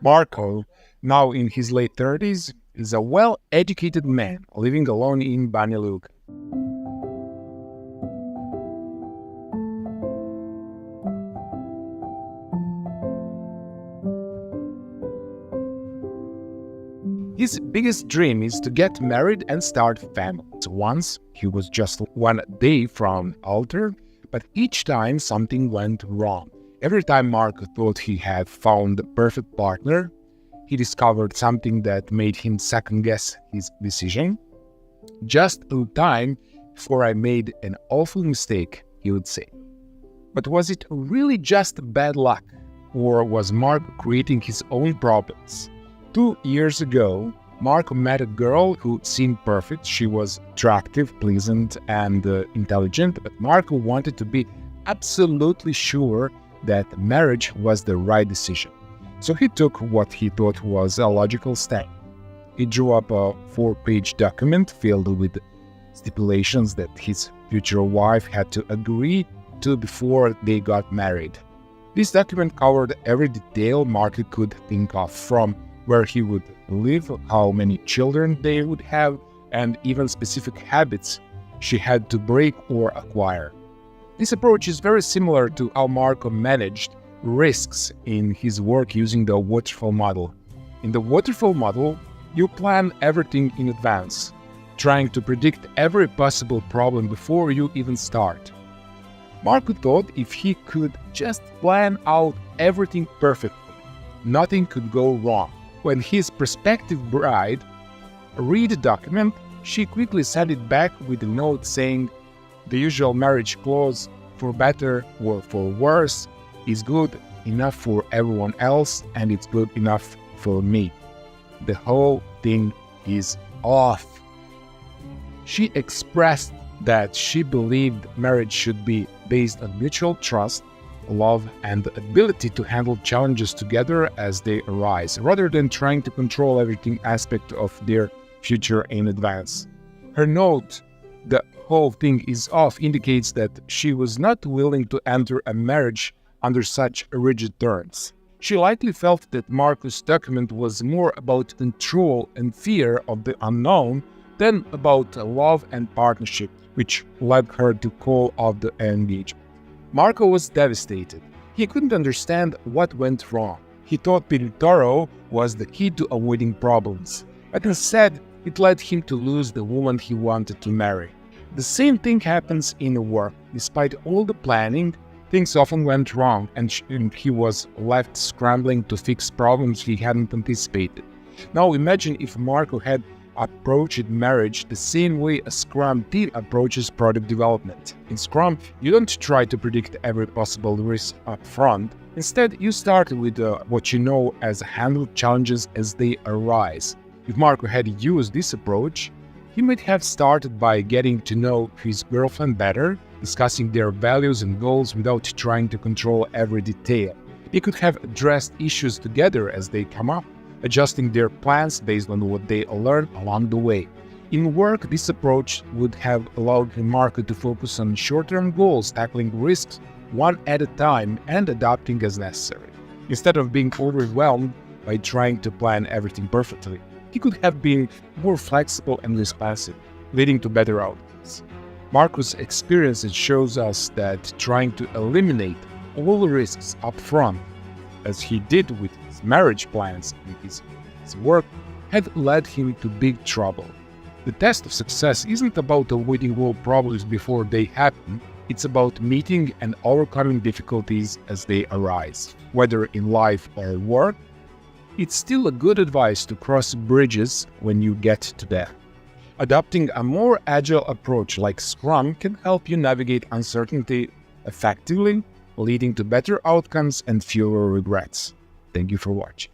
Marco, now in his late 30s, is a well-educated man living alone in Banja Luka. His biggest dream is to get married and start a family. Once, he was just one day from altar, but each time something went wrong. Every time Marco thought he had found the perfect partner, he discovered something that made him second-guess his decision. Just in time before I made an awful mistake, he would say. But was it really just bad luck, or was Marco creating his own problems? 2 years ago, Marco met a girl who seemed perfect. She was attractive, pleasant, and intelligent, but Marco wanted to be absolutely sure that marriage was the right decision. So he took what he thought was a logical step. He drew up a 4-page document filled with stipulations that his future wife had to agree to before they got married. This document covered every detail Marco could think of, from where he would live, how many children they would have, and even specific habits she had to break or acquire. This approach is very similar to how Marco managed risks in his work using the waterfall model. In the waterfall model, you plan everything in advance, trying to predict every possible problem before you even start. Marco thought if he could just plan out everything perfectly, nothing could go wrong. When his prospective bride read the document, she quickly sent it back with a note saying, "The usual marriage clause, for better or for worse, is good enough for everyone else, and it's good enough for me. The whole thing is off." She expressed that she believed marriage should be based on mutual trust, love, and the ability to handle challenges together as they arise, rather than trying to control every aspect of their future in advance. Her note, "The whole thing is off," indicates that she was not willing to enter a marriage under such rigid terms. She likely felt that Marco's document was more about control and fear of the unknown than about love and partnership, which led her to call off the engagement. Marco was devastated. He couldn't understand what went wrong. He thought being thorough was the key to avoiding problems, but instead it led him to lose the woman he wanted to marry. The same thing happens in work. Despite all the planning, things often went wrong, and he was left scrambling to fix problems he hadn't anticipated. Now imagine if Marco had approached marriage the same way a Scrum team approaches product development. In Scrum, you don't try to predict every possible risk up front. Instead, you start with what you know as handle challenges as they arise. If Marco had used this approach, he might have started by getting to know his girlfriend better, discussing their values and goals without trying to control every detail. He could have addressed issues together as they come up, adjusting their plans based on what they learn along the way. In work, this approach would have allowed Marco to focus on short-term goals, tackling risks one at a time and adapting as necessary. Instead of being overwhelmed by trying to plan everything perfectly, he could have been more flexible and responsive, leading to better outcomes. Marco's experience shows us that trying to eliminate all the risks up front, as he did with his marriage plans and his work, had led him to big trouble. The test of success isn't about avoiding all problems before they happen, it's about meeting and overcoming difficulties as they arise. Whether in life or work, it's still a good advice to cross bridges when you get to them. Adopting a more agile approach like Scrum can help you navigate uncertainty effectively, leading to better outcomes and fewer regrets. Thank you for watching.